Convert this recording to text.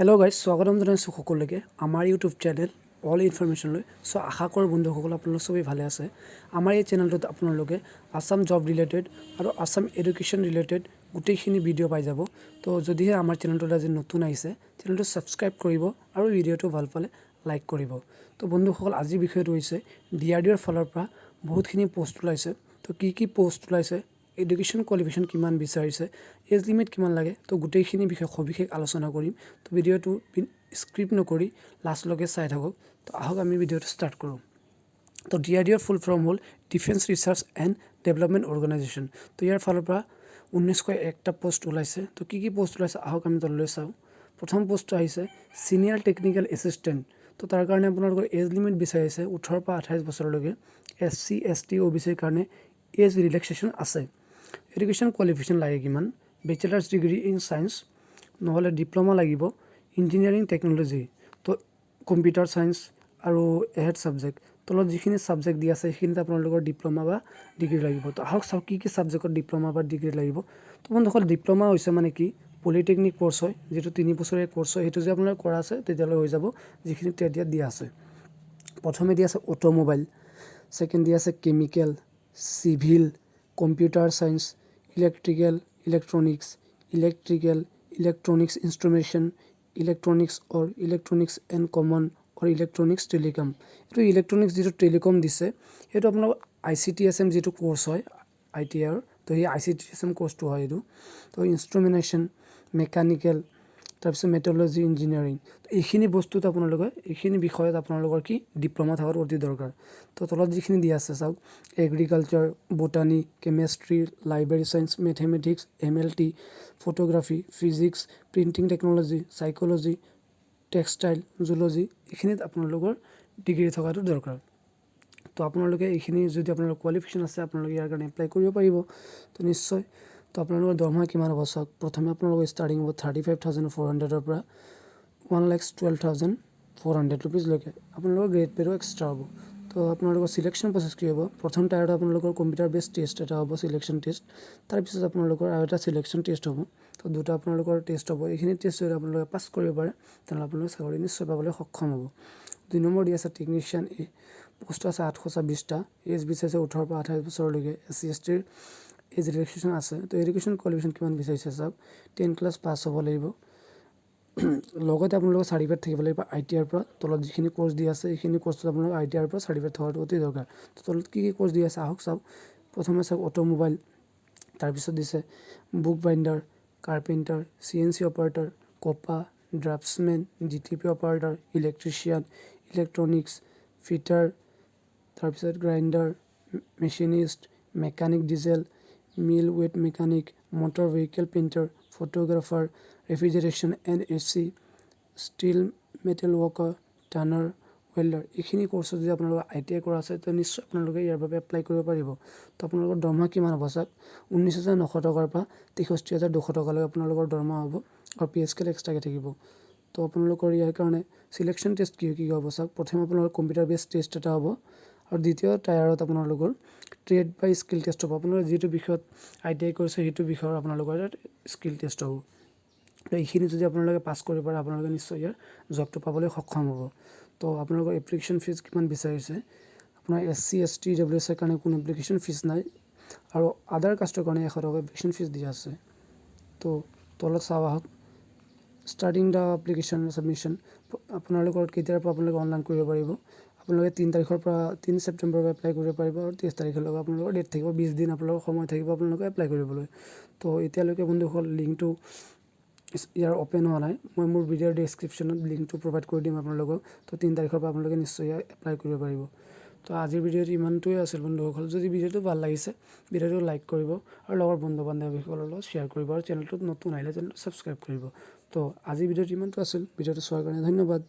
Hello' guys, স্বাগতম জনাইছোঁ সকলোকে আমাৰ ইউটিউব চেনেল অল ইনফৰমেশ্যনলৈ। চ' আশা কৰোঁ বন্ধুসকল আপোনালোক সবেই ভালে আছে। আমাৰ এই চেনেলটোত আপোনালোকে আছাম জব ৰিলেটেড আৰু আছাম এডুকেশ্যন ৰিলেটেড গোটেইখিনি ভিডিঅ' পাই যাব। তো যদিহে আমাৰ চেনেলটোত আজি নতুন আহিছে, চেনেলটো ছাবস্ক্ৰাইব কৰিব আৰু ভিডিঅ'টো ভাল পালে লাইক কৰিব। তো বন্ধুসকল, আজিৰ বিষয়টো হৈছে DRDৰ ফালৰ পৰা বহুতখিনি পোষ্ট ওলাইছে। তো কি পোষ্ট ওলাইছে, এডুকেশ্যন কোৱালিফিকেশ্যন কিমান বিচাৰিছে, এজ লিমিট কিমান লাগে, তো গোটেইখিনি বিষয়ে সবিশেষ আলোচনা কৰিম। তো ভিডিঅ'টো স্ক্ৰিপ্ট নকৰি লাষ্টলৈকে চাই থাকক। তো আহক আমি ভিডিঅ'টো ষ্টাৰ্ট কৰোঁ। তো DRDৰ ফুল ফৰ্ম হ'ল defence research and development organisation. তো ইয়াৰ ফালৰ পৰা 1901টা পোষ্ট ওলাইছে। তো কি পোষ্ট ওলাইছে আহক আমি তললৈ চাওঁ। প্ৰথম পোষ্টটো আহিছে ছিনিয়ৰ টেকনিকেল এছিষ্টেণ্ট। তো তাৰ কাৰণে আপোনালোকৰ এজ লিমিট বিচাৰিছে 18 পৰা 28 বছৰলৈকে। SC ST OBCৰ কাৰণে এজ ৰিলেক্সেশ্যন আছে। এডুকেশ্যন কোৱালিফিকেশ্যন লাগে কিমান, বেচেলাৰ্ছ ডিগ্ৰী ইন ছায়েন্স নহ'লে ডিপ্ল'মা লাগিব, ইঞ্জিনিয়াৰিং টেকন'লজি, তো কম্পিউটাৰ ছায়েন্স আৰু এহেড ছাবজেক্ট। তলত যিখিনি ছাবজেক্ট দিয়া আছে সেইখিনিত আপোনালোকৰ ডিপ্ল'মা বা ডিগ্ৰী লাগিব। তো আহক চাওক কি ছাবজেক্টত ডিপ্ল'মা বা ডিগ্ৰী লাগিব। তো বন্ধুসকল, ডিপ্ল'মা হৈছে মানে কি, পলিটেকনিক ক'ৰ্চ হয়, যিটো 3 বছৰীয়া ক'ৰ্চ হয়। সেইটো যদি আপোনাৰ কৰা আছে তেতিয়ালৈ হৈ যাব, যিখিনি টেট দিয়া আছে। প্ৰথমে দিয়া আছে অট'মোবাইল, ছেকেণ্ড দিয়া আছে chemical, civil, computer science, electronics instrumentation, electronics and common electronics telecom. এইটো ইলেক্ট্ৰনিক্স যিটো টেলিকম দিছে সেইটো আপোনাৰ ICTSM যিটো ক'ৰ্চ হয় ITR, তো সেই ICTSM ক'ৰ্চটো হয় এইটো। তো ইনষ্ট্ৰুমেণ্টেশ্যন, মেকানিকেল, তাৰপিছত মেট্ৰলজি ইঞ্জিনিয়াৰিং, এইখিনি বস্তুত আপোনালোকে এইখিনি বিষয়ত আপোনালোকৰ কি ডিপ্ল'মা থকাটো অতি দৰকাৰ। তো তলত যিখিনি দিয়া আছে চাওক, agriculture, botany, chemistry, library science, mathematics, MLT, photography, physics, printing technology, psychology, textile, zoology, এইখিনিত আপোনালোকৰ ডিগ্ৰী থকাটো দৰকাৰ। তো আপোনালোকে এইখিনি যদি আপোনালোকৰ কোৱালিফিকেশ্যন আছে আপোনালোকে ইয়াৰ কাৰণে এপ্লাই কৰিব পাৰিব। তো নিশ্চয়। তো আপোনালোকৰ দৰমহা কিমান হ'ব চাওক। প্ৰথমে আপোনালোকৰ ষ্টাৰ্টিং হ'ব 35,400ৰ পৰা 1,12,400 ৰুপিজলৈকে। আপোনালোকৰ গ্ৰেড পেৰো এক্সট্ৰা হ'ব। তো আপোনালোকৰ চিলেকশ্যন প্ৰচেছ কি হ'ব, প্ৰথম টায়াৰত আপোনালোকৰ কম্পিউটাৰ বেছ টেষ্ট এটা হ'ব, চিলেকশ্যন টেষ্ট। তাৰপিছত আপোনালোকৰ আৰু এটা চিলেকশ্যন টেষ্ট হ'ব। তো দুটা আপোনালোকৰ টেষ্ট হ'ব। এইখিনি টেষ্ট যদি আপোনালোকে পাছ কৰিব পাৰে তেনেহ'লে আপোনালোকে চাকৰি নিশ্চয় পাবলৈ সক্ষম হ'ব। 2 নম্বৰ দি আছে টেকনিচিয়ান এ, পোষ্ট আছে 826টা, এজ বিচাৰিছে 18 পৰা 28 বছৰলৈকে। SC STৰ এজ ৰিলেক্সেশ্যন আছে। তো এডুকেশ্যন কোৱালিফিকেশ্যন কিমান বিচাৰিছে চাওক, 10 ক্লাছ পাছ হ'ব লাগিব। লগতে আপোনালোকৰ চাৰ্টিফিকেট থাকিব লাগিব ITR পৰা। তলত যিখিনি ক'ৰ্চ দি আছে এইখিনি ক'ৰ্চত আপোনালোকৰ ITR পৰা চাৰ্টিফিকেট থকাটো অতি দৰকাৰ। তো তলত কি ক'ৰ্চ দি আছে আহক চাওক। প্ৰথমে চাওক অট'মোবাইল, তাৰপিছত দিছে book binder, carpenter, CNC operator, COPA, draughtsman, GTP operator, electrician, electronics fitter, তাৰপিছত grinder, machinist, mechanic diesel, millwright mechanic, motor vehicle painter, photographer, refrigeration and AC, steel metal worker, turner, welder. এইখিনি ক'ৰ্চত যদি আপোনালোকৰ ITI কৰা আছে তো নিশ্চয় আপোনালোকে ইয়াৰ বাবে এপ্লাই কৰিব পাৰিব। তো আপোনালোকৰ দৰমহা কিমান হ'ব চাওক, 19,900 টকাৰ পৰা 63,200 টকালৈ আপোনালোকৰ দৰমহা হ'ব আৰু পে স্কেল এক্সট্ৰাকৈ থাকিব। তো আপোনালোকৰ ইয়াৰ কাৰণে চিলেকশ্যন টেষ্ট কি হ'ব চাওক। প্ৰথমে আপোনালোকৰ কম্পিউটাৰ বেছ টেষ্ট এটা হ'ব আৰু দ্বিতীয় টায়াৰত আপোনালোকৰ ট্ৰেড বা স্কিল টেষ্ট হ'ব। আপোনালোকে যিটো বিষয়ত ITI কৰিছে সেইটো বিষয়ৰ আপোনালোকৰ স্কিল টেষ্ট হ'ব। তো এইখিনি যদি আপোনালোকে পাছ কৰিব পাৰে আপোনালোকে নিশ্চয় ইয়াৰ জবটো পাবলৈ সক্ষম হ'ব। তো আপোনালোকৰ এপ্লিকেশ্যন ফিজ কিমান বিচাৰিছে, আপোনাৰ SC ST WSৰ কাৰণে কোনো এপ্লিকেশ্যন ফিজ নাই আৰু আদাৰ কাষ্টৰ কাৰণে 100 টকা এপ্লিকেশ্যন ফিজ দিয়া আছে। তো তলত চাওঁ আহক, ষ্টাৰ্টিং দ্য এপ্লিকেশ্যন ছাবমিশ্যন, আপোনালোকৰ কেতিয়াৰ পৰা আপোনালোকে অনলাইন কৰিব পাৰিব। আপোনালোকে 3 তাৰিখৰ পৰা 3 ছেপ্টেম্বৰৰ পৰা এপ্লাই কৰিব পাৰিব আৰু 30 তাৰিখলৈকে আপোনালোকৰ ডেট থাকিব, 20 দিন আপোনালোকৰ সময় থাকিব আপোনালোকে এপ্লাই কৰিবলৈ। তো এতিয়ালৈকে বন্ধুসকল লিংকটো ইয়াৰ অ'পেন হোৱা নাই। মই মোৰ ভিডিঅ'ৰ ডেছক্ৰিপশ্যনত লিংকটো প্ৰভাইড কৰি দিম আপোনালোকক। তো 3 তাৰিখৰ পৰা আপোনালোকে নিশ্চয় এপ্লাই কৰিব পাৰিব। তো আজিৰ ভিডিঅ'টো ইমানটোৱে আছিল বন্ধুসকল। যদি ভিডিঅ'টো ভাল লাগিছে ভিডিঅ'টো লাইক কৰিব আৰু লগৰ বন্ধু বান্ধৱীসকলৰ লগত শ্বেয়াৰ কৰিব আৰু চেনেলটোত নতুন আহিলে চেনেলটো ছাবস্ক্ৰাইব কৰিব। তো আজিৰ ভিডিঅ'টো ইমানটো আছিল। ভিডিঅ'টো চোৱাৰ কাৰণে ধন্যবাদ।